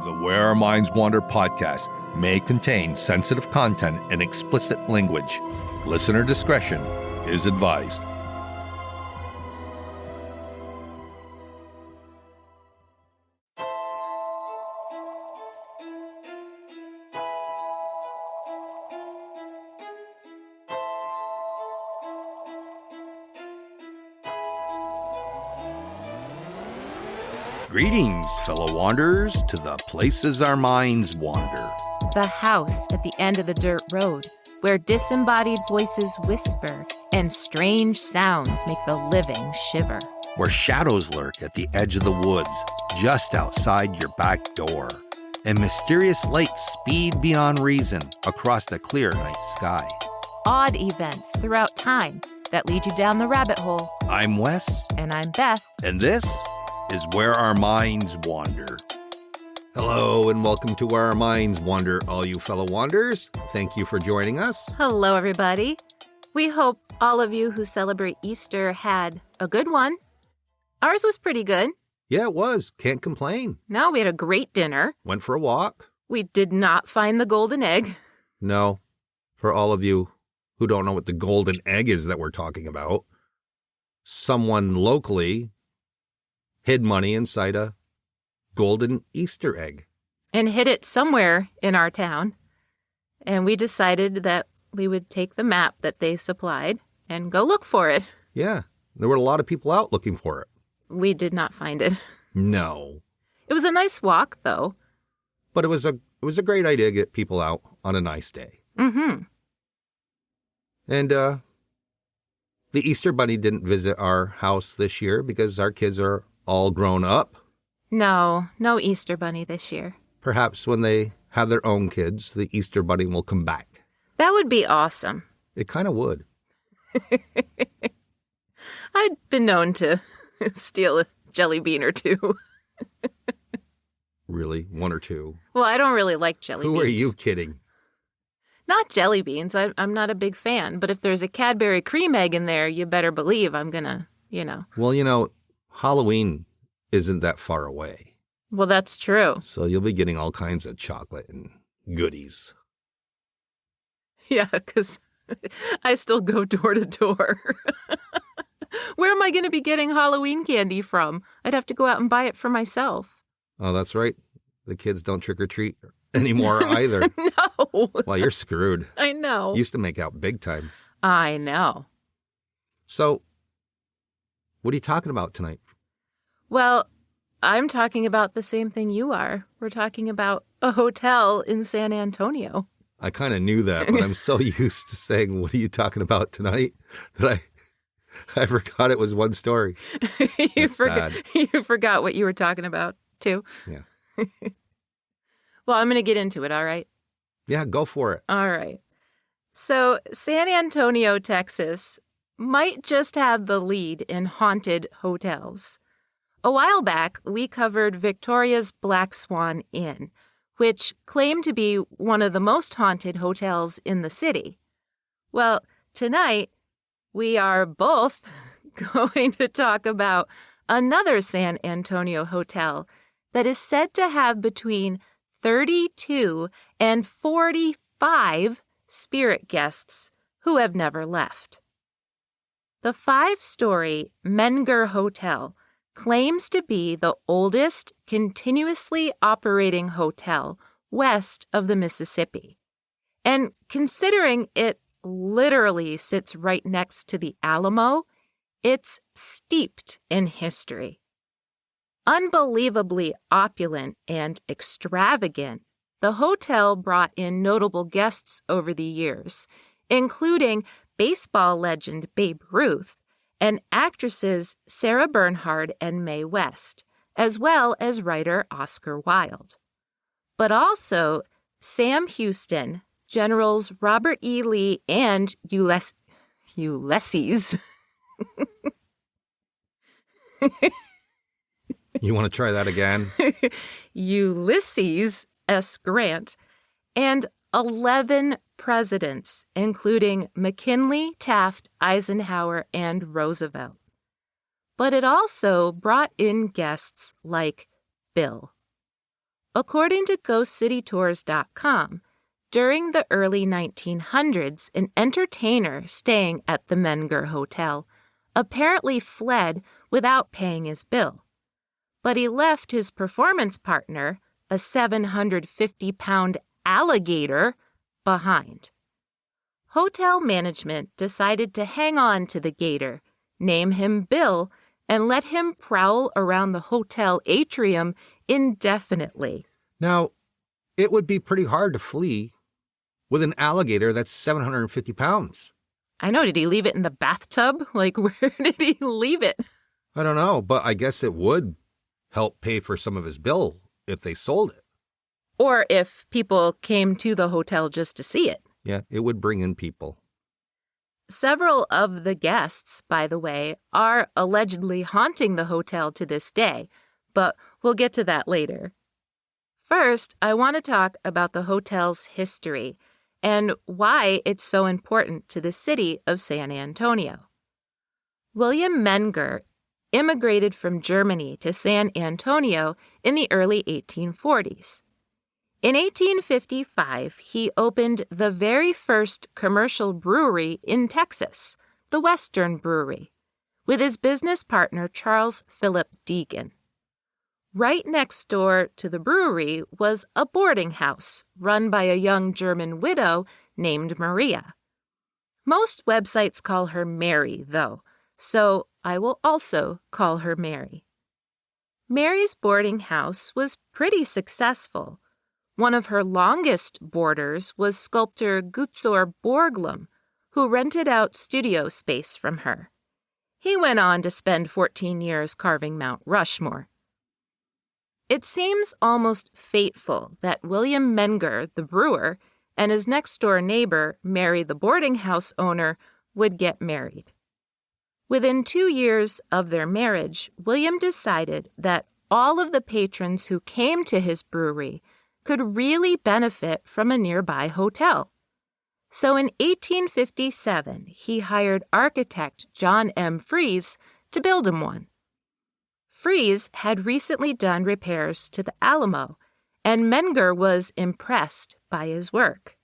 The Where Our Minds Wander podcast may contain sensitive content and explicit language. Listener discretion is advised. Greetings, fellow wanderers, to the places our minds wander. The house at the end of the dirt road, where disembodied voices whisper and strange sounds make the living shiver. Where shadows lurk at the edge of the woods, just outside your back door. And mysterious lights speed beyond reason across the clear night sky. Odd events throughout time that lead you down the rabbit hole. I'm Wes. And I'm Beth. And this is Where Our Minds Wander. Hello and welcome to Where Our Minds Wander, all you fellow wanderers. Thank you for joining us. Hello, everybody. We hope all of you who celebrate Easter had a good one. Ours was pretty good. Yeah, it was. Can't complain. No, we had a great dinner. Went for a walk. We did not find the golden egg. No. For all of you who don't know what the golden egg is that we're talking about, someone locally hid money inside a golden Easter egg. And hid it somewhere in our town. And we decided that we would take the map that they supplied and go look for it. Yeah, there were a lot of people out looking for it. We did not find it. No. It was a nice walk, though. But it was a great idea to get people out on a nice day. Mm-hmm. And the Easter Bunny didn't visit our house this year because our kids are all grown up. No Easter Bunny this year. Perhaps when they have their own kids, the Easter Bunny will come back. That would be awesome. It kind of would. I'd been known to steal a jelly bean or two. Really? One or two? Well, I don't really like jelly beans. Who are you kidding? Not jelly beans. I'm not a big fan. But if there's a Cadbury cream egg in there, you better believe I'm gonna, Well, Halloween isn't that far away. Well, that's true. So you'll be getting all kinds of chocolate and goodies. Yeah, because I still go door to door. Where am I going to be getting Halloween candy from? I'd have to go out and buy it for myself. Oh, that's right. The kids don't trick or treat anymore either. No. Well, you're screwed. I know. Used to make out big time. I know. So, what are you talking about tonight? Well, I'm talking about the same thing you are. We're talking about a hotel in San Antonio. I kind of knew that, but I'm so used to saying, what are you talking about tonight? That I forgot it was one story. You forgot what you were talking about, too? Yeah. Well, I'm going to get into it, all right? Yeah, go for it. All right. So, San Antonio, Texas might just have the lead in haunted hotels. A while back, we covered Victoria's Black Swan Inn, which claimed to be one of the most haunted hotels in the city. Well, tonight, we are both going to talk about another San Antonio hotel that is said to have between 32 and 45 spirit guests who have never left. The 5-story Menger Hotel claims to be the oldest continuously operating hotel west of the Mississippi. And considering it literally sits right next to the Alamo, it's steeped in history. Unbelievably opulent and extravagant, the hotel brought in notable guests over the years, including baseball legend Babe Ruth and actresses Sarah Bernhardt and Mae West, as well as writer Oscar Wilde. But also Sam Houston, Generals Robert E. Lee, and Ulysses. You want to try that again? Ulysses S. Grant, and 11 presidents, including McKinley, Taft, Eisenhower, and Roosevelt. But it also brought in guests like Bill. According to GhostCityTours.com, during the early 1900s, an entertainer staying at the Menger Hotel apparently fled without paying his bill. But he left his performance partner, a 750-pound alligator, behind. Hotel management decided to hang on to the gator, name him Bill, and let him prowl around the hotel atrium indefinitely. Now, it would be pretty hard to flee with an alligator that's 750 pounds. I know. Did he leave it in the bathtub? Like, where did he leave it? I don't know, but I guess it would help pay for some of his bill if they sold it. Or if people came to the hotel just to see it. Yeah, it would bring in people. Several of the guests, by the way, are allegedly haunting the hotel to this day, but we'll get to that later. First, I want to talk about the hotel's history and why it's so important to the city of San Antonio. William Menger immigrated from Germany to San Antonio in the early 1840s. In 1855, he opened the very first commercial brewery in Texas, the Western Brewery, with his business partner Charles Philip Deegan. Right next door to the brewery was a boarding house run by a young German widow named Maria. Most websites call her Mary, though, so I will also call her Mary. Mary's boarding house was pretty successful. One of her longest boarders was sculptor Gutzor Borglum, who rented out studio space from her. He went on to spend 14 years carving Mount Rushmore. It seems almost fateful that William Menger, the brewer, and his next-door neighbor, Mary, the boarding house owner, would get married. Within 2 years of their marriage, William decided that all of the patrons who came to his brewery could really benefit from a nearby hotel. So in 1857, he hired architect John M. Fries to build him one. Fries had recently done repairs to the Alamo, and Menger was impressed by his work.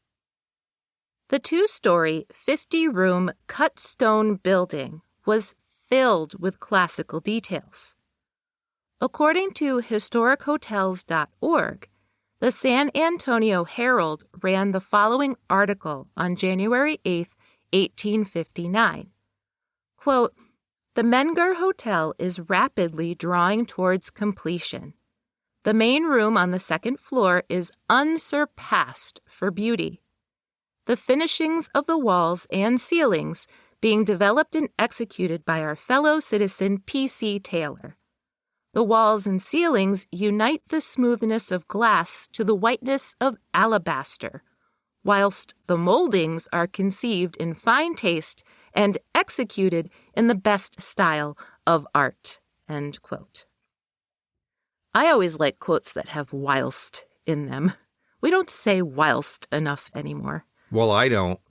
The 2-story, 50-room cut stone building was filled with classical details. According to historichotels.org, the San Antonio Herald ran the following article on January 8, 1859. Quote, "The Menger Hotel is rapidly drawing towards completion. The main room on the second floor is unsurpassed for beauty. The finishings of the walls and ceilings being developed and executed by our fellow citizen P.C. Taylor. The walls and ceilings unite the smoothness of glass to the whiteness of alabaster, whilst the moldings are conceived in fine taste and executed in the best style of art." End quote. I always like quotes that have whilst in them. We don't say whilst enough anymore. Well, I don't.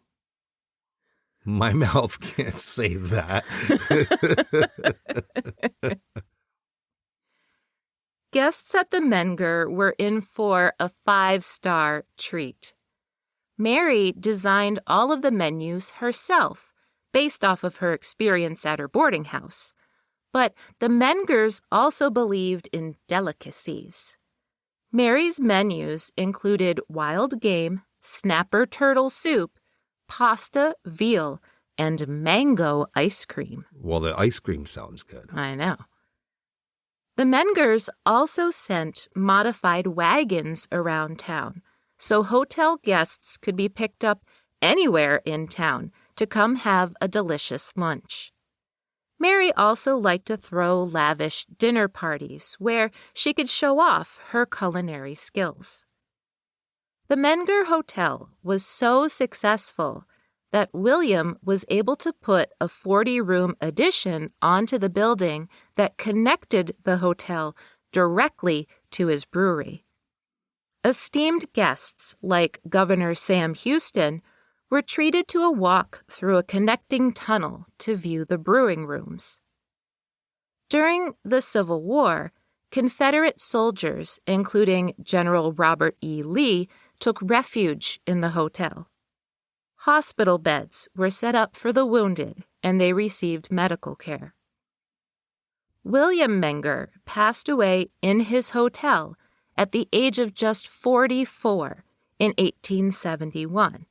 My mouth can't say that. Guests at the Menger were in for a 5-star treat. Mary designed all of the menus herself, based off of her experience at her boarding house. But the Mengers also believed in delicacies. Mary's menus included wild game, snapper turtle soup, pasta, veal, and mango ice cream. Well, the ice cream sounds good. I know. The Mengers also sent modified wagons around town, so hotel guests could be picked up anywhere in town to come have a delicious lunch. Mary also liked to throw lavish dinner parties where she could show off her culinary skills. The Menger Hotel was so successful that William was able to put a 40-room addition onto the building that connected the hotel directly to his brewery. Esteemed guests like Governor Sam Houston were treated to a walk through a connecting tunnel to view the brewing rooms. During the Civil War, Confederate soldiers, including General Robert E. Lee, took refuge in the hotel. Hospital beds were set up for the wounded, and they received medical care. William Menger passed away in his hotel at the age of just 44 in 1871.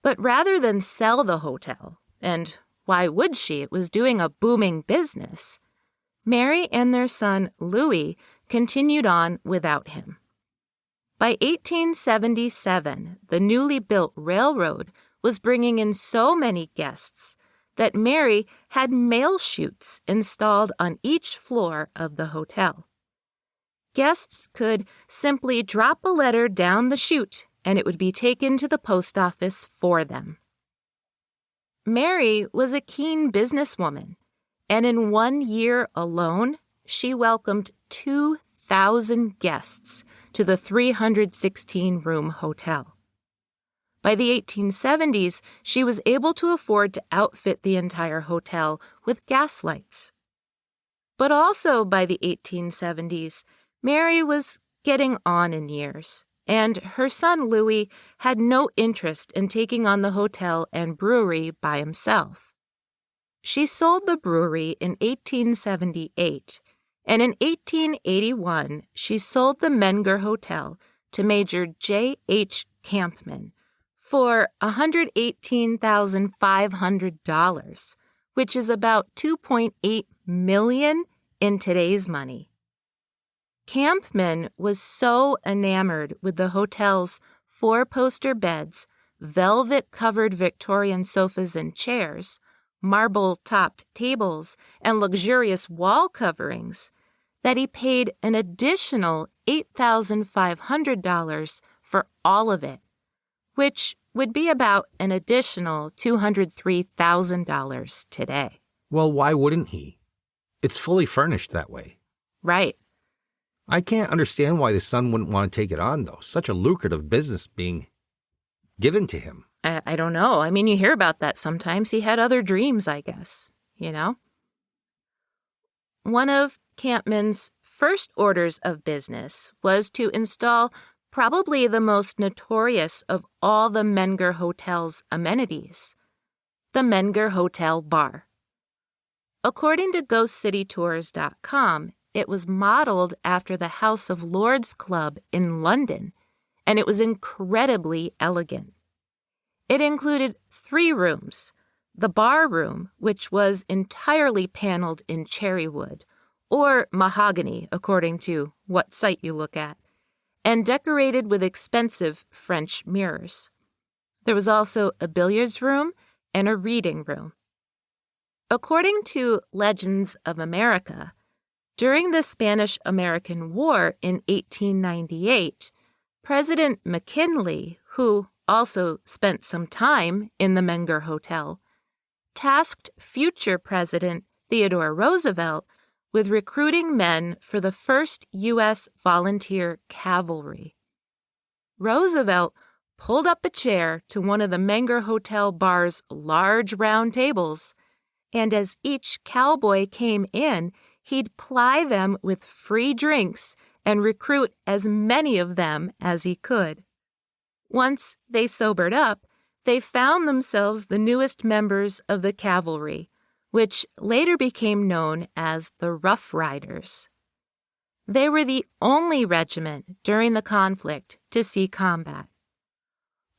But rather than sell the hotel, and why would she? It was doing a booming business. Mary and their son Louis continued on without him. By 1877, the newly built railroad was bringing in so many guests that Mary had mail chutes installed on each floor of the hotel. Guests could simply drop a letter down the chute and it would be taken to the post office for them. Mary was a keen businesswoman, and in 1 year alone, she welcomed 2,000 guests to the 316-room hotel. By the 1870s, she was able to afford to outfit the entire hotel with gas lights. But also by the 1870s, Mary was getting on in years, and her son Louis had no interest in taking on the hotel and brewery by himself. She sold the brewery in 1878, and in 1881 she sold the Menger Hotel to Major J.H. Campman for $118,500, which is about $2.8 million in today's money. Campman was so enamored with the hotel's 4-poster beds, velvet-covered Victorian sofas and chairs, marble-topped tables, and luxurious wall coverings that he paid an additional $8,500 for all of it, which would be about an additional $203,000 today. Well, why wouldn't he? It's fully furnished that way. Right. I can't understand why the son wouldn't want to take it on, though. Such a lucrative business being given to him. I don't know. I mean, you hear about that sometimes. He had other dreams, I guess, you know? One of Campman's first orders of business was to install probably the most notorious of all the Menger Hotel's amenities, the Menger Hotel Bar. According to GhostCityTours.com, it was modeled after the House of Lords Club in London, and it was incredibly elegant. It included 3 rooms, the bar room, which was entirely paneled in cherry wood, or mahogany, according to what site you look at, and decorated with expensive French mirrors. There was also a billiards room and a reading room. According to Legends of America, during the Spanish-American War in 1898, President McKinley, who also spent some time in the Menger Hotel, tasked future President Theodore Roosevelt with recruiting men for the first U.S. volunteer cavalry. Roosevelt pulled up a chair to one of the Menger Hotel bar's large round tables, and as each cowboy came in, he'd ply them with free drinks and recruit as many of them as he could. Once they sobered up, they found themselves the newest members of the cavalry, which later became known as the Rough Riders. They were the only regiment during the conflict to see combat.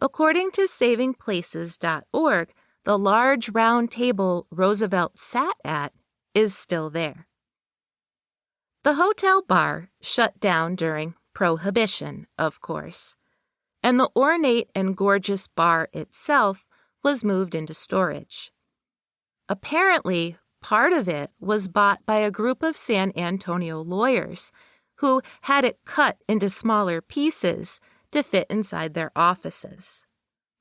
According to SavingPlaces.org, the large round table Roosevelt sat at is still there. The hotel bar shut down during Prohibition, of course, and the ornate and gorgeous bar itself was moved into storage. Apparently, part of it was bought by a group of San Antonio lawyers who had it cut into smaller pieces to fit inside their offices.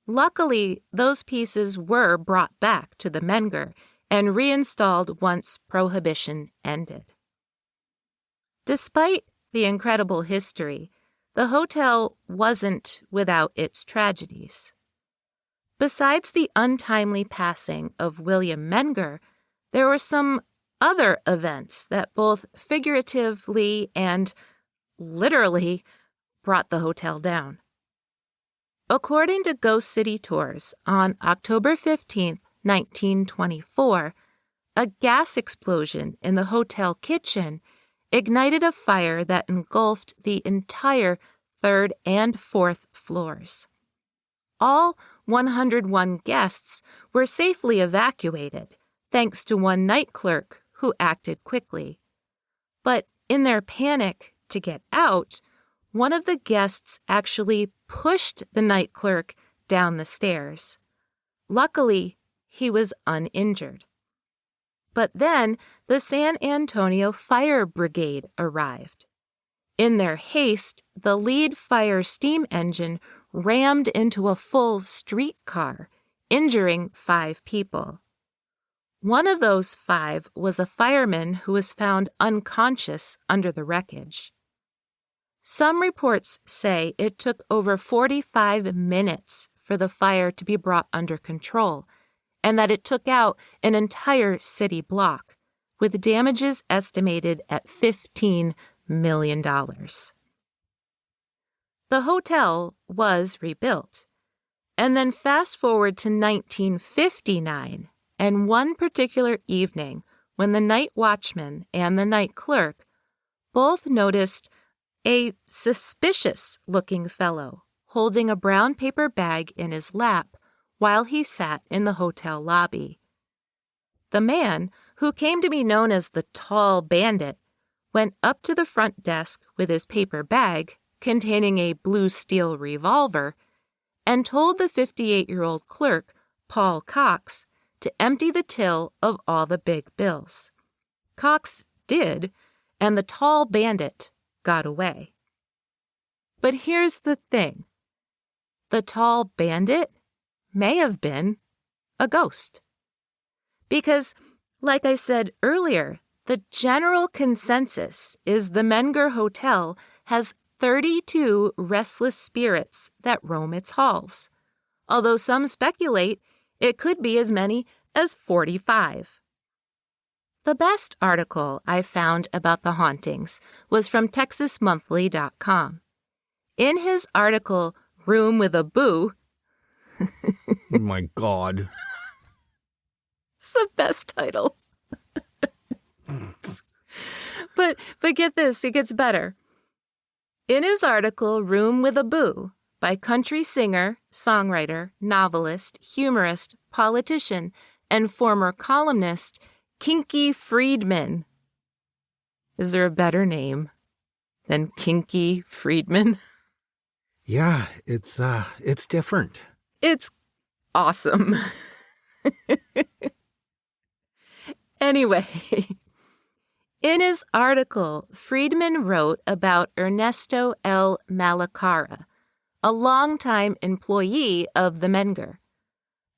Luckily, those pieces were brought back to the Menger and reinstalled once Prohibition ended. Despite the incredible history, the hotel wasn't without its tragedies. Besides the untimely passing of William Menger, there were some other events that both figuratively and literally brought the hotel down. According to Ghost City Tours, on October 15, 1924, a gas explosion in the hotel kitchen ignited a fire that engulfed the entire third and fourth floors. All 101 guests were safely evacuated, thanks to one night clerk who acted quickly. But in their panic to get out, one of the guests actually pushed the night clerk down the stairs. Luckily, he was uninjured. But then the San Antonio Fire Brigade arrived. In their haste, the lead fire steam engine rammed into a full streetcar, injuring 5 people. One of those 5 was a fireman who was found unconscious under the wreckage. Some reports say it took over 45 minutes for the fire to be brought under control, and that it took out an entire city block, with damages estimated at $15 million. The hotel was rebuilt. And then fast forward to 1959, and one particular evening when the night watchman and the night clerk both noticed a suspicious-looking fellow holding a brown paper bag in his lap while he sat in the hotel lobby. The man, who came to be known as the Tall Bandit, went up to the front desk with his paper bag containing a blue steel revolver and told the 58-year-old clerk, Paul Cox, to empty the till of all the big bills. Cox did, and the Tall Bandit got away. But here's the thing. The Tall Bandit may have been a ghost. Because, like I said earlier, the general consensus is the Menger Hotel has 32 restless spirits that roam its halls, although some speculate it could be as many as 45. The best article I found about the hauntings was from TexasMonthly.com. In his article, Room with a Boo, Oh my God. it's the best title. But get this, it gets better. In his article, Room with a Boo, by country singer, songwriter, novelist, humorist, politician, and former columnist Kinky Friedman. Is there a better name than Kinky Friedman? Yeah, it's different. It's awesome. Anyway, in his article, Friedman wrote about Ernesto L. Malacara, a longtime employee of the Menger.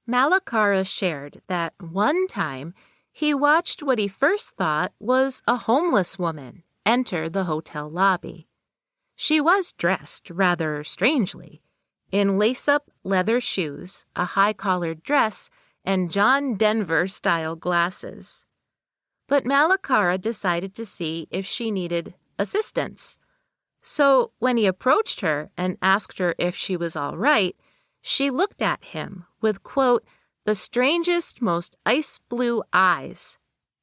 Malacara shared that one time he watched what he first thought was a homeless woman enter the hotel lobby. She was dressed rather strangely, in lace-up leather shoes, a high-collared dress, and John Denver-style glasses. But Malacara decided to see if she needed assistance. So when he approached her and asked her if she was all right, she looked at him with, quote, the strangest, most ice-blue eyes,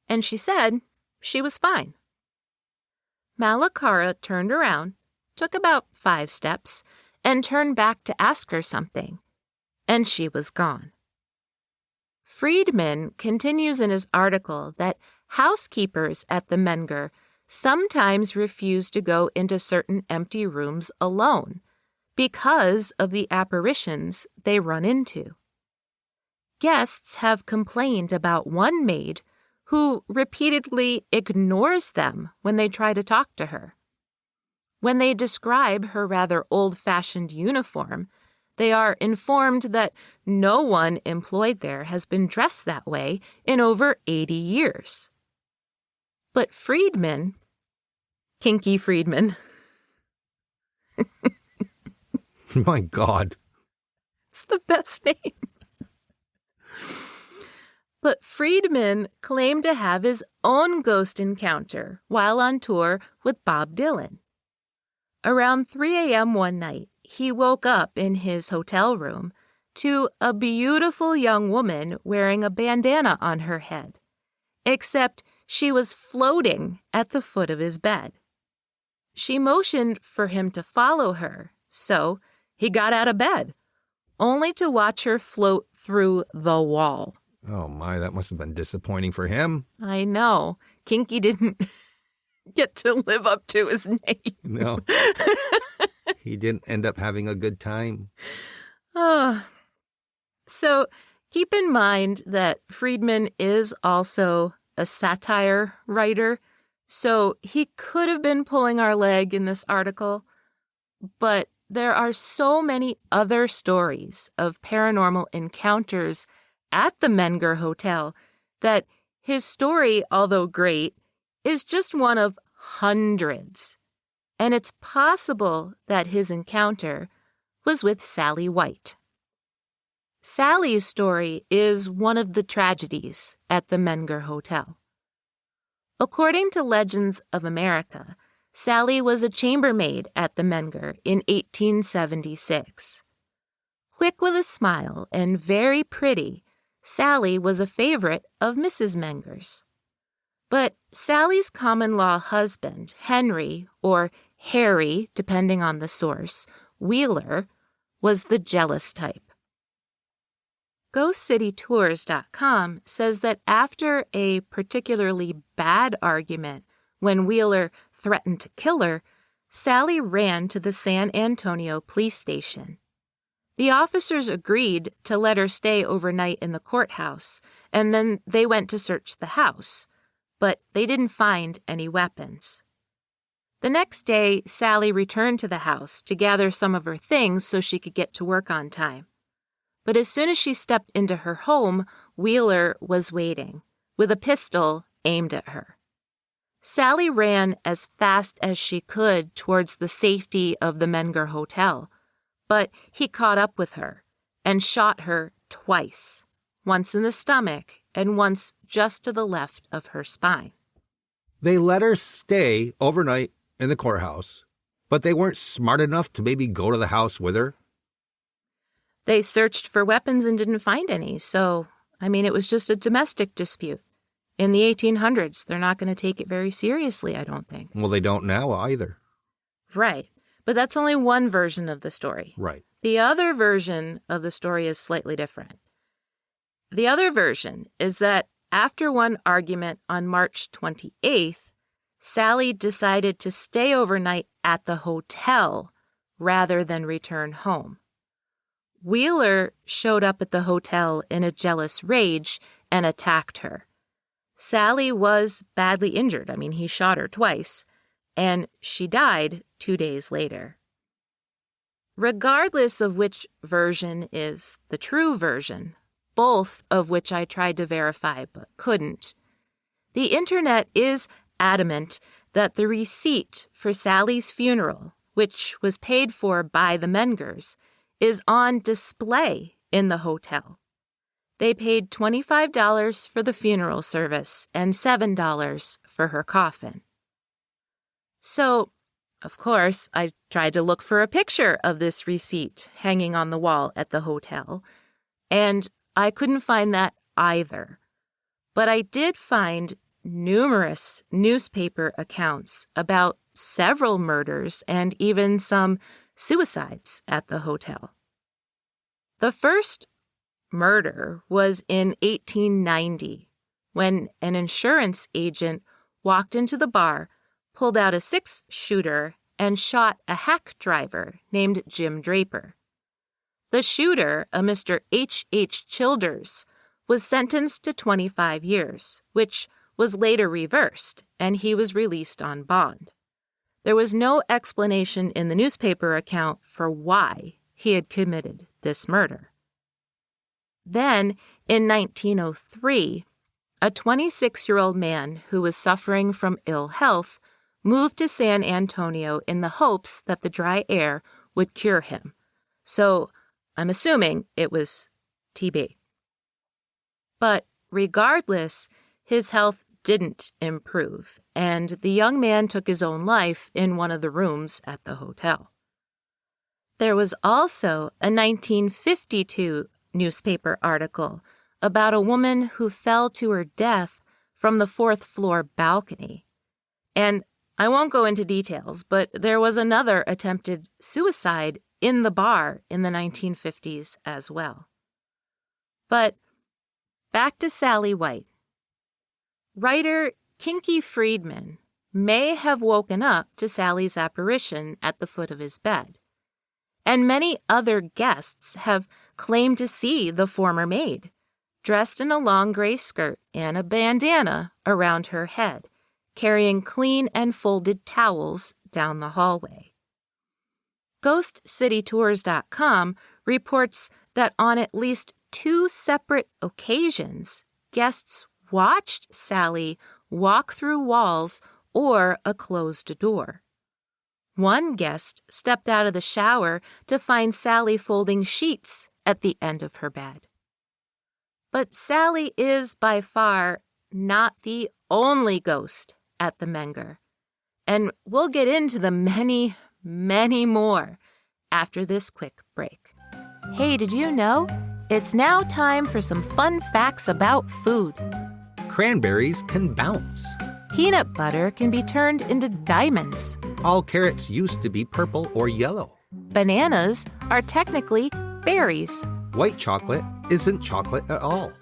and she said she was fine. Malacara turned around, took about 5 steps, and turned back to ask her something, and she was gone. Friedman continues in his article that housekeepers at the Menger sometimes refuse to go into certain empty rooms alone because of the apparitions they run into. Guests have complained about one maid who repeatedly ignores them when they try to talk to her. When they describe her rather old-fashioned uniform, they are informed that no one employed there has been dressed that way in over 80 years. But Friedman, Kinky Friedman, My God. it's the best name. But Friedman claimed to have his own ghost encounter while on tour with Bob Dylan. Around 3 a.m. one night, he woke up in his hotel room to a beautiful young woman wearing a bandana on her head, except she was floating at the foot of his bed. She motioned for him to follow her, so he got out of bed, only to watch her float through the wall. Oh my, that must have been disappointing for him. I know. Kinky didn't get to live up to his name. No. He didn't end up having a good time. So keep in mind that Friedman is also a satire writer, so he could have been pulling our leg in this article, but there are so many other stories of paranormal encounters at the Menger Hotel that his story, although great, is just one of hundreds. And it's possible that his encounter was with Sally White. Sally's story is one of the tragedies at the Menger Hotel. According to Legends of America, Sally was a chambermaid at the Menger in 1876. Quick with a smile and very pretty, Sally was a favorite of Mrs. Menger's. But Sally's common-law husband, Henry, or Harry, depending on the source, Wheeler, was the jealous type. GhostCityTours.com says that after a particularly bad argument when Wheeler threatened to kill her, Sally ran to the San Antonio police station. The officers agreed to let her stay overnight in the courthouse, and then they went to search the house, but they didn't find any weapons. The next day, Sally returned to the house to gather some of her things so she could get to work on time. But as soon as she stepped into her home, Wheeler was waiting, with a pistol aimed at her. Sally ran as fast as she could towards the safety of the Menger Hotel, but he caught up with her and shot her twice, once in the stomach and once just to the left of her spine. They let her stay overnight in the courthouse, but they weren't smart enough to maybe go to the house with her. They searched for weapons and didn't find any, so, it was just a domestic dispute. In the 1800s, they're not going to take it very seriously, I don't think. Well, they don't now either. Right, but that's only one version of the story. Right. The other version of the story is slightly different. The other version is that after one argument on March 28th, Sally decided to stay overnight at the hotel rather than return home. Wheeler showed up at the hotel in a jealous rage and attacked her. Sally was badly injured. He shot her twice, and she died 2 days later. Regardless of which version is the true version, both of which I tried to verify but couldn't, the internet is adamant that the receipt for Sally's funeral, which was paid for by the Mengers, is on display in the hotel. They paid $25 for the funeral service and $7 for her coffin. So, of course, I tried to look for a picture of this receipt hanging on the wall at the hotel, and I couldn't find that either. But I did find numerous newspaper accounts about several murders and even some suicides at the hotel. The first murder was in 1890, when an insurance agent walked into the bar, pulled out a 6-shooter, and shot a hack driver named Jim Draper. The shooter, a Mr. H. Childers, was sentenced to 25 years, which was later reversed, and he was released on bond. There was no explanation in the newspaper account for why he had committed this murder. Then, in 1903, a 26-year-old man who was suffering from ill health moved to San Antonio in the hopes that the dry air would cure him. So, I'm assuming it was TB. But regardless, his health didn't improve, and the young man took his own life in one of the rooms at the hotel. There was also a 1952 newspaper article about a woman who fell to her death from the fourth-floor balcony. And I won't go into details, but there was another attempted suicide in the bar in the 1950s as well. But back to Sally White. Writer Kinky Friedman may have woken up to Sally's apparition at the foot of his bed, and many other guests have claimed to see the former maid, dressed in a long gray skirt and a bandana around her head, carrying clean and folded towels down the hallway. GhostCityTours.com reports that on at least 2 separate occasions, guests watched Sally walk through walls or a closed door. One guest stepped out of the shower to find Sally folding sheets at the end of her bed. But Sally is by far not the only ghost at the Menger, and we'll get into the many, many more after this quick break. Hey, did you know? It's now time for some fun facts about food. Cranberries can bounce. Peanut butter can be turned into diamonds. All carrots used to be purple or yellow. Bananas are technically berries. White chocolate isn't chocolate at all.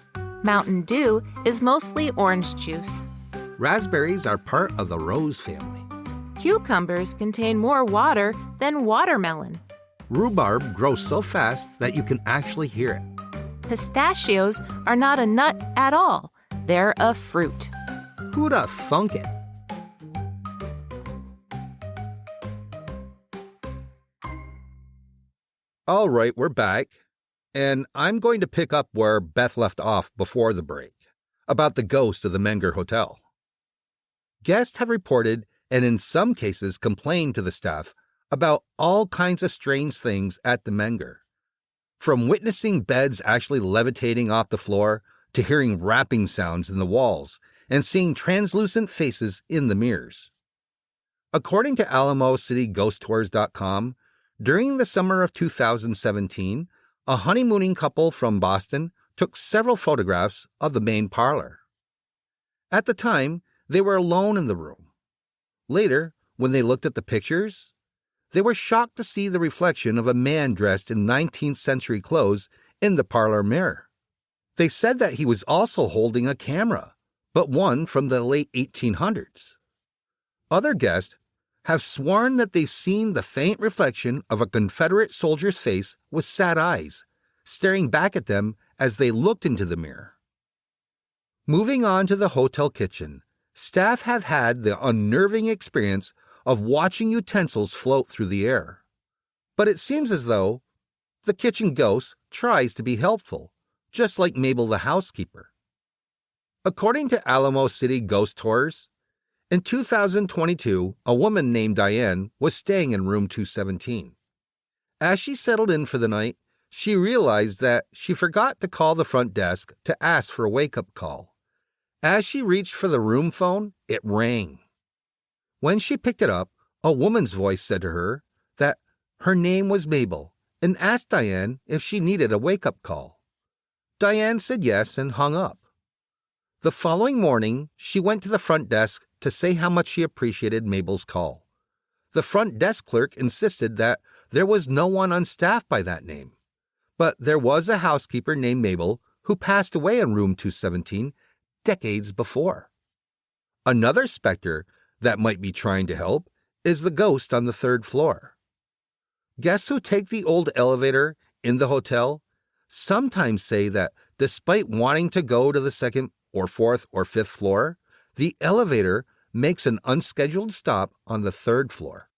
Mountain Dew is mostly orange juice. Raspberries are part of the rose family. Cucumbers contain more water than watermelon. Rhubarb grows so fast that you can actually hear it. Pistachios are not a nut at all. They're a fruit. Who'da thunk it? All right, we're back, and I'm going to pick up where Beth left off before the break, about the ghost of the Menger Hotel. Guests have reported, and in some cases complained to the staff, about all kinds of strange things at the Menger. From witnessing beds actually levitating off the floor, to hearing rapping sounds in the walls, and seeing translucent faces in the mirrors. According to AlamoCityGhostTours.com, during the summer of 2017, a honeymooning couple from Boston took several photographs of the main parlor. At the time, they were alone in the room. Later, when they looked at the pictures, they were shocked to see the reflection of a man dressed in 19th century clothes in the parlor mirror. They said that he was also holding a camera, but one from the late 1800s. Other guests have sworn that they've seen the faint reflection of a Confederate soldier's face with sad eyes, staring back at them as they looked into the mirror. Moving on to the hotel kitchen, staff have had the unnerving experience of watching utensils float through the air. But it seems as though the kitchen ghost tries to be helpful, just like Mabel the housekeeper. According to Alamo City Ghost Tours, in 2022, a woman named Diane was staying in room 217. As she settled in for the night, she realized that she forgot to call the front desk to ask for a wake-up call. As she reached for the room phone, it rang. When she picked it up, a woman's voice said to her that her name was Mabel and asked Diane if she needed a wake-up call. Diane said yes and hung up. The following morning, she went to the front desk to say how much she appreciated Mabel's call. The front desk clerk insisted that there was no one on staff by that name, but there was a housekeeper named Mabel who passed away in room 217 decades before. Another specter that might be trying to help is the ghost on the 3rd floor. Guests who take the old elevator in the hotel sometimes say that despite wanting to go to the 2nd or 4th or 5th floor, the elevator makes an unscheduled stop on the 3rd floor.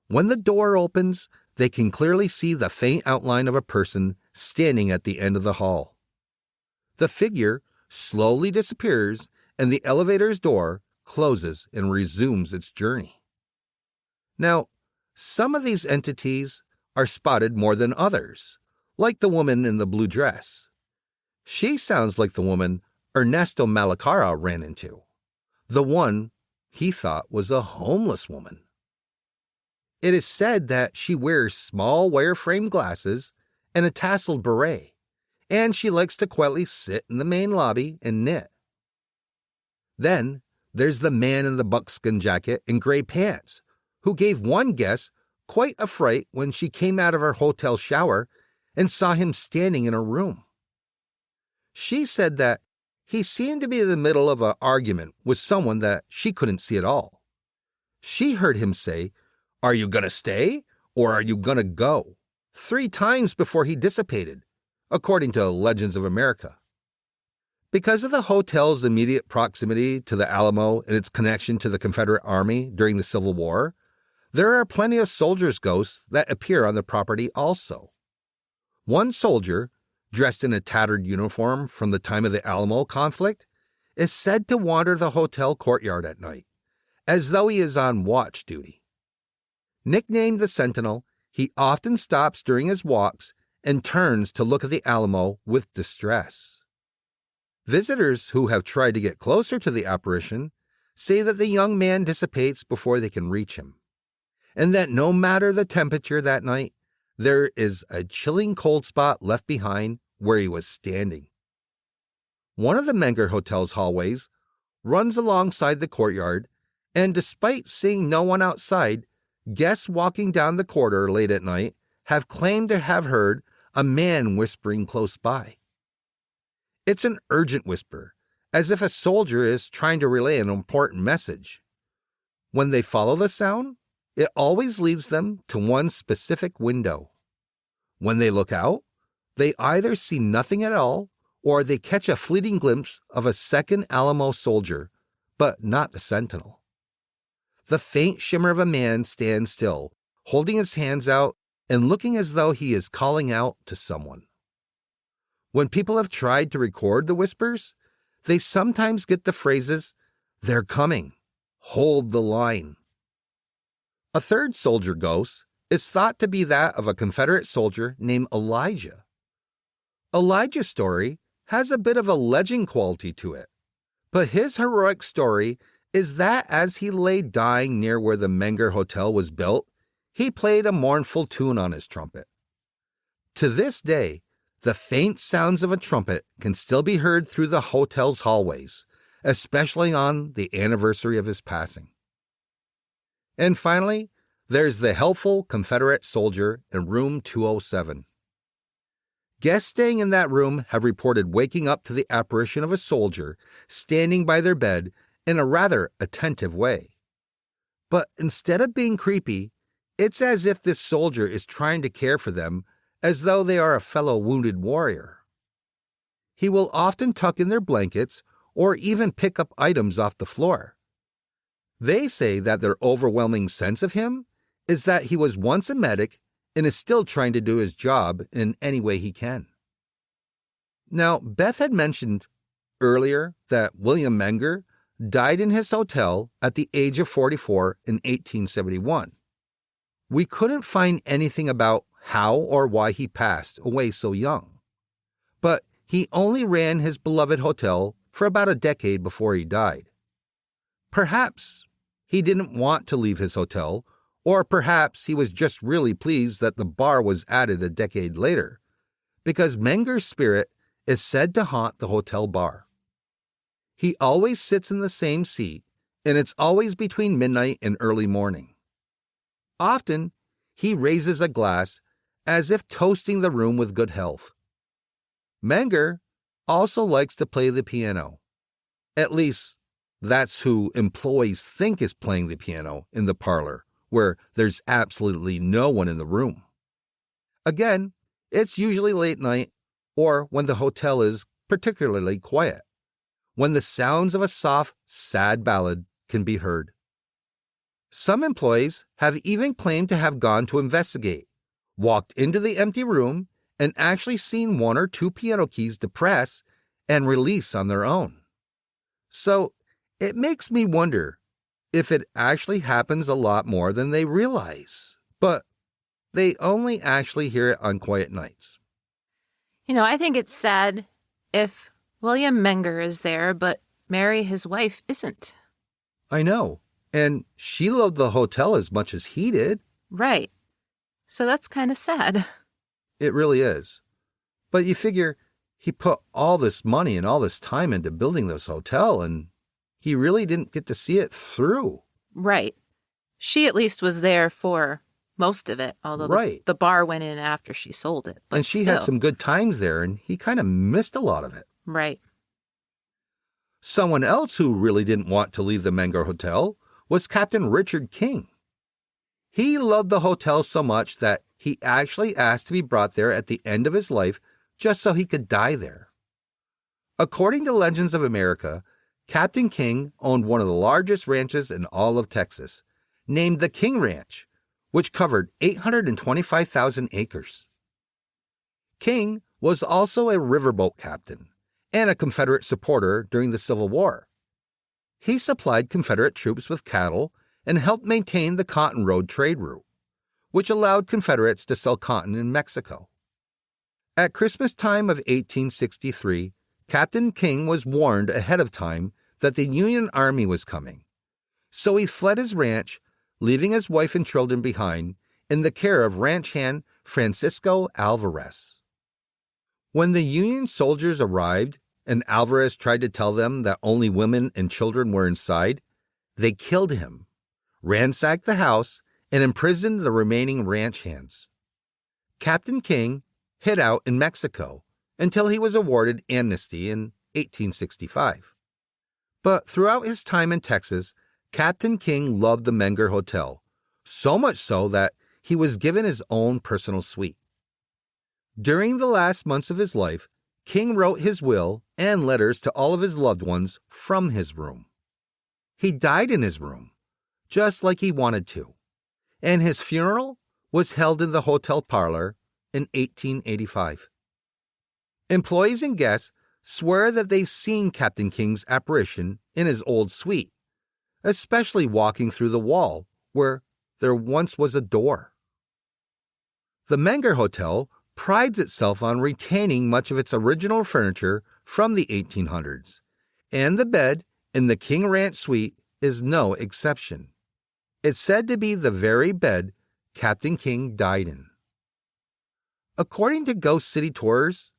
When the door opens, they can clearly see the faint outline of a person standing at the end of the hall. The figure slowly disappears and the elevator's door closes and resumes its journey. Now, some of these entities are spotted more than others, like the woman in the blue dress. She sounds like the woman Ernesto Malacara ran into, the one he thought was a homeless woman. It is said that she wears small wire-framed glasses and a tasseled beret, and she likes to quietly sit in the main lobby and knit. Then there's the man in the buckskin jacket and gray pants, who gave one guest quite a fright when she came out of her hotel shower and saw him standing in her room. She said that he seemed to be in the middle of an argument with someone that she couldn't see at all. She heard him say, "Are you going to stay or are you going to go?" 3 times before he dissipated, according to Legends of America. Because of the hotel's immediate proximity to the Alamo and its connection to the Confederate Army during the Civil War, there are plenty of soldiers' ghosts that appear on the property also. One soldier, dressed in a tattered uniform from the time of the Alamo conflict, is said to wander the hotel courtyard at night, as though he is on watch duty. Nicknamed the Sentinel, he often stops during his walks and turns to look at the Alamo with distress. Visitors who have tried to get closer to the apparition say that the young man dissipates before they can reach him, and that no matter the temperature that night, there is a chilling cold spot left behind where he was standing. One of the Menger Hotel's hallways runs alongside the courtyard, and despite seeing no one outside, guests walking down the corridor late at night have claimed to have heard a man whispering close by. It's an urgent whisper, as if a soldier is trying to relay an important message. When they follow the sound, it always leads them to one specific window. When they look out, they either see nothing at all, or they catch a fleeting glimpse of a second Alamo soldier, but not the Sentinel. The faint shimmer of a man stands still, holding his hands out and looking as though he is calling out to someone. When people have tried to record the whispers, they sometimes get the phrases, "They're coming," "Hold the line." A third soldier ghost is thought to be that of a Confederate soldier named Elijah. Elijah's story has a bit of a legend quality to it, but his heroic story is that as he lay dying near where the Menger Hotel was built, he played a mournful tune on his trumpet. To this day, the faint sounds of a trumpet can still be heard through the hotel's hallways, especially on the anniversary of his passing. And finally, there's the helpful Confederate soldier in room 207. Guests staying in that room have reported waking up to the apparition of a soldier standing by their bed in a rather attentive way. But instead of being creepy, it's as if this soldier is trying to care for them as though they are a fellow wounded warrior. He will often tuck in their blankets or even pick up items off the floor. They say that their overwhelming sense of him is that he was once a medic and is still trying to do his job in any way he can. Now, Beth had mentioned earlier that William Menger died in his hotel at the age of 44 in 1871. We couldn't find anything about how or why he passed away so young, but he only ran his beloved hotel for about a decade before he died. Perhaps he didn't want to leave his hotel, or perhaps he was just really pleased that the bar was added a decade later, because Menger's spirit is said to haunt the hotel bar. He always sits in the same seat, and it's always between midnight and early morning. Often, he raises a glass as if toasting the room with good health. Menger also likes to play the piano. At least, that's who employees think is playing the piano in the parlor, where there's absolutely no one in the room. Again, it's usually late night or when the hotel is particularly quiet, when the sounds of a soft, sad ballad can be heard. Some employees have even claimed to have gone to investigate, walked into the empty room, and actually seen 1 or 2 piano keys depress and release on their own. So it makes me wonder if it actually happens a lot more than they realize, but they only actually hear it on quiet nights. I think it's sad if William Menger is there, but Mary, his wife, isn't? I know. And she loved the hotel as much as he did. Right. So that's kind of sad. It really is. But you figure he put all this money and all this time into building this hotel, and he really didn't get to see it through. Right. She at least was there for most of it, although right. The bar went in after she sold it. But and she had some good times there, and he kind of missed a lot of it. Right. Someone else who really didn't want to leave the Menger Hotel was Captain Richard King. He loved the hotel so much that he actually asked to be brought there at the end of his life just so he could die there. According to Legends of America, Captain King owned one of the largest ranches in all of Texas, named the King Ranch, which covered 825,000 acres. King was also a riverboat captain and a Confederate supporter during the Civil War. He supplied Confederate troops with cattle and helped maintain the Cotton Road trade route, which allowed Confederates to sell cotton in Mexico. At Christmas time of 1863, Captain King was warned ahead of time that the Union Army was coming, so he fled his ranch, leaving his wife and children behind in the care of ranch hand Francisco Alvarez. When the Union soldiers arrived and Alvarez tried to tell them that only women and children were inside, they killed him, ransacked the house, and imprisoned the remaining ranch hands. Captain King hid out in Mexico until he was awarded amnesty in 1865. But throughout his time in Texas, Captain King loved the Menger Hotel, so much so that he was given his own personal suite. During the last months of his life, King wrote his will and letters to all of his loved ones from his room. He died in his room, just like he wanted to, and his funeral was held in the hotel parlor in 1885. Employees and guests swear that they've seen Captain King's apparition in his old suite, especially walking through the wall where there once was a door. The Menger Hotel prides itself on retaining much of its original furniture from the 1800s, and the bed in the King Ranch suite is no exception. It's said to be the very bed Captain King died in. According to Ghost City Tours,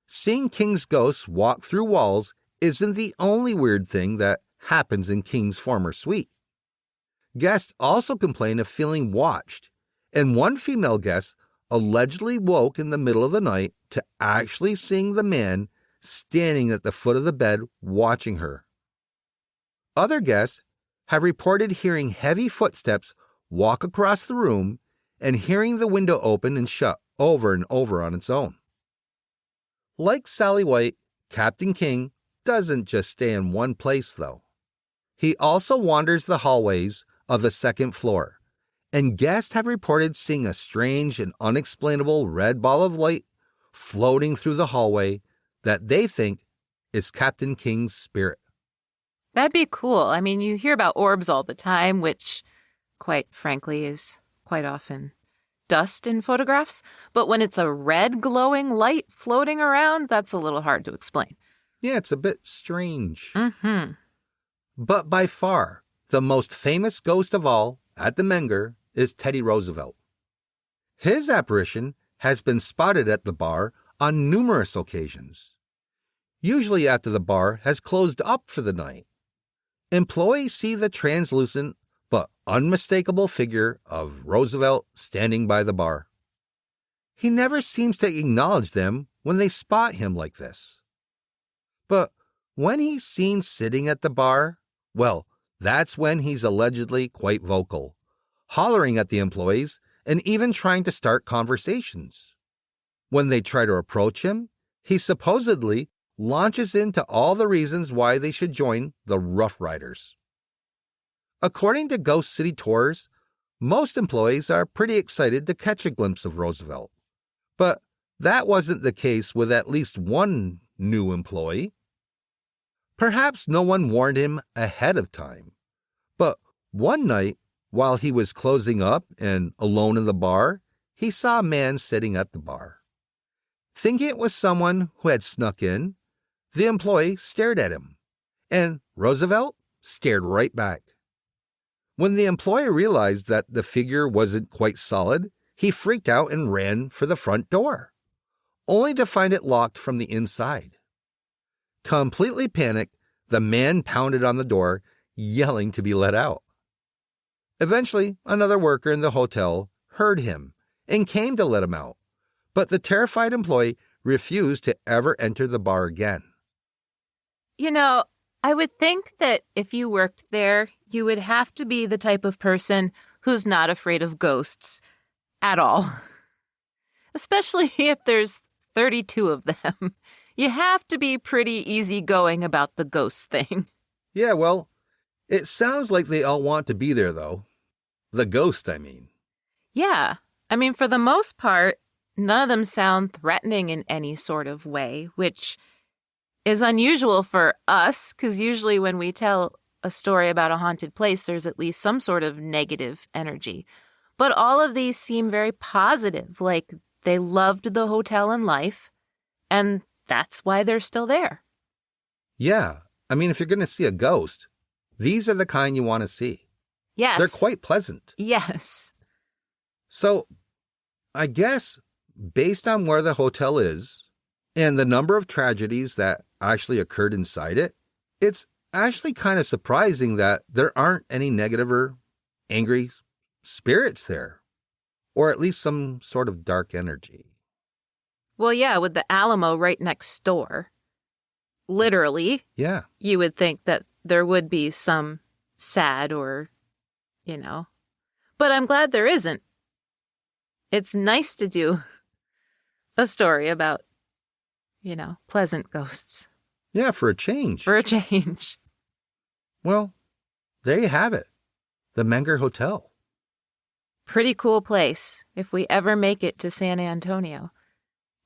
seeing King's ghost walk through walls isn't the only weird thing that happens in King's former suite. Guests also complain of feeling watched, and one female guest allegedly woke in the middle of the night to actually seeing the man standing at the foot of the bed watching her. Other guests have reported hearing heavy footsteps walk across the room and hearing the window open and shut over and over on its own. Like Sally White, Captain King doesn't just stay in one place, though. He also wanders the hallways of the second floor, and guests have reported seeing a strange and unexplainable red ball of light floating through the hallway that they think is Captain King's spirit. That'd be cool. I mean, you hear about orbs all the time, which, quite frankly, is quite often dust in photographs. But when it's a red glowing light floating around, that's a little hard to explain. Yeah, it's a bit strange. Mm-hmm. But by far, the most famous ghost of all at the Menger is Teddy Roosevelt. His apparition has been spotted at the bar on numerous occasions, usually after the bar has closed up for the night. Employees see the translucent but unmistakable figure of Roosevelt standing by the bar. He never seems to acknowledge them when they spot him like this. But when he's seen sitting at the bar, well, that's when he's allegedly quite vocal, hollering at the employees and even trying to start conversations. When they try to approach him, he supposedly launches into all the reasons why they should join the Rough Riders. According to Ghost City Tours, most employees are pretty excited to catch a glimpse of Roosevelt. But that wasn't the case with at least one new employee. Perhaps no one warned him ahead of time. But one night, while he was closing up and alone in the bar, he saw a man sitting at the bar. Thinking it was someone who had snuck in, The employee stared at him, and Roosevelt stared right back. When the employee realized that the figure wasn't quite solid, he freaked out and ran for the front door, only to find it locked from the inside. Completely panicked, the man pounded on the door, yelling to be let out. Eventually, another worker in the hotel heard him and came to let him out, but the terrified employee refused to ever enter the bar again. You know, I would think that if you worked there, you would have to be the type of person who's not afraid of ghosts at all. Especially if there's 32 of them. You have to be pretty easygoing about the ghost thing. Yeah, well, it sounds like they all want to be there, though. The ghost, I mean. Yeah. I mean, for the most part, none of them sound threatening in any sort of way, which is unusual for us, because usually when we tell a story about a haunted place, there's at least some sort of negative energy. But all of these seem very positive, like they loved the hotel and life, and that's why they're still there. Yeah, I mean, if you're going to see a ghost, these are the kind you want to see. Yes. They're quite pleasant. Yes. So, I guess, based on where the hotel is and the number of tragedies that actually occurred inside it, it's actually kind of surprising that there aren't any negative or angry spirits there, or at least some sort of dark energy. Well, yeah, with the Alamo right next door, literally, Yeah. you would think that there would be some sad or, but I'm glad there isn't. It's nice to do a story about, pleasant ghosts. Yeah, for a change. For a change. Well, there you have it. The Menger Hotel. Pretty cool place if we ever make it to San Antonio.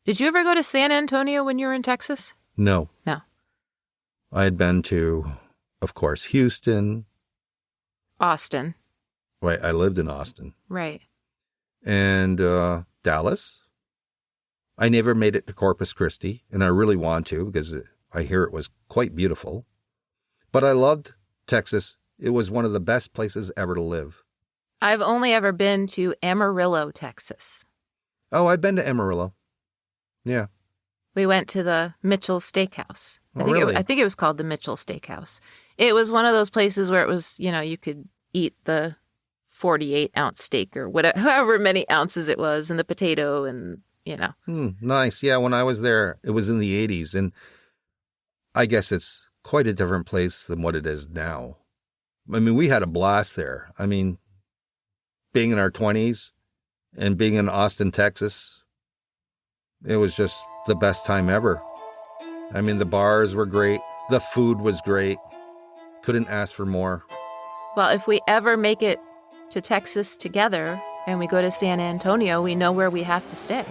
Did you ever go to San Antonio when you were in Texas? No. No. I had been to, of course, Houston. Austin. Right, I lived in Austin. Right. And Dallas. I never made it to Corpus Christi, and I really want to because I hear it was quite beautiful. But I loved Texas. It was one of the best places ever to live. I've only ever been to Amarillo, Texas. Oh, I've been to Amarillo. Yeah. We went to the Mitchell Steakhouse. Really? I think it was called the Mitchell Steakhouse. It was one of those places where it was, you could eat the 48-ounce steak or whatever, however many ounces it was, and the potato and, Nice. Yeah, when I was there, it was in the 80s, and I guess it's quite a different place than what it is now. I mean, we had a blast there. I mean, being in our 20s and being in Austin, Texas, it was just the best time ever. I mean, the bars were great. The food was great. Couldn't ask for more. Well, if we ever make it to Texas together and we go to San Antonio, we know where we have to stay.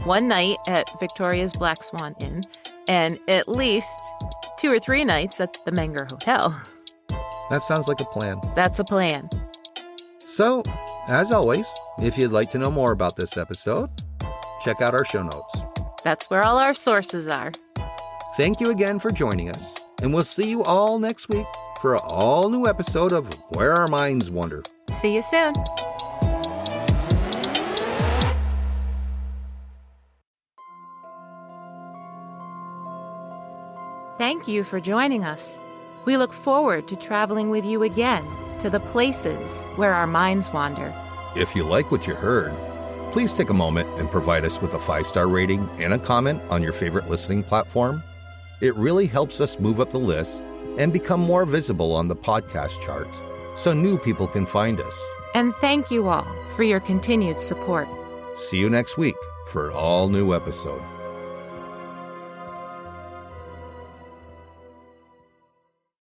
One night at Victoria's Black Swan Inn, and at least 2 or 3 nights at the Menger Hotel. That sounds like a plan. That's a plan. So, as always, if you'd like to know more about this episode, check out our show notes. That's where all our sources are. Thank you again for joining us, and we'll see you all next week for an all-new episode of Where Our Minds Wander. See you soon. Thank you for joining us. We look forward to traveling with you again to the places where our minds wander. If you like what you heard, please take a moment and provide us with a 5-star rating and a comment on your favorite listening platform. It really helps us move up the list and become more visible on the podcast charts so new people can find us. And thank you all for your continued support. See you next week for an all-new episode.